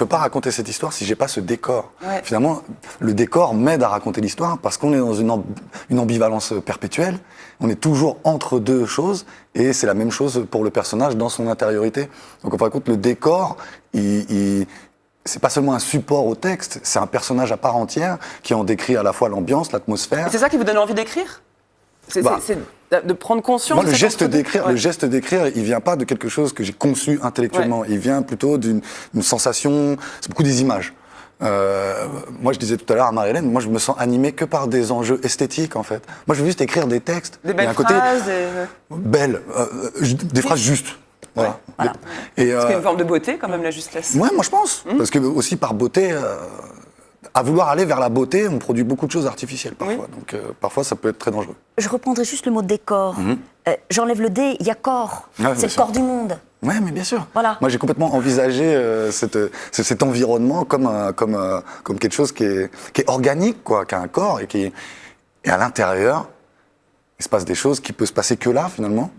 peux pas raconter cette histoire si j'ai pas ce décor. Ouais. Finalement, le décor m'aide à raconter l'histoire parce qu'on est dans une ambivalence perpétuelle. On est toujours entre deux choses et c'est la même chose pour le personnage dans son intériorité. Donc, en fin de compte, le décor, c'est pas seulement un support au texte, c'est un personnage à part entière qui en décrit à la fois l'ambiance, l'atmosphère. Et c'est ça qui vous donne envie d'écrire? C'est de prendre conscience. Moi, de le cette geste d'écrire, ouais. le geste d'écrire, il vient pas de quelque chose que j'ai conçu intellectuellement. Ouais. Il vient plutôt d'une sensation. C'est beaucoup des images. Moi, je disais tout à l'heure à Marie-Hélène, moi, je me sens animé que par des enjeux esthétiques, en fait. Moi, je veux juste écrire des textes. Des belles et un côté phrases. belles, des phrases justes. Voilà. Voilà. Et, Parce qu'il y a une forme de beauté, quand même, la justesse. ouais, moi, je pense. Parce que aussi par beauté. À vouloir aller vers la beauté, on produit beaucoup de choses artificielles parfois. Oui. Donc parfois, ça peut être très dangereux. Je reprendrai juste le mot décor. J'enlève le dé, il y a corps. Ouais, c'est le corps du monde. Ouais, mais bien sûr. Voilà. Moi, j'ai complètement envisagé cet environnement comme quelque chose qui est organique, quoi, qui a un corps et à l'intérieur, il se passe des choses qui peuvent se passer que là, finalement.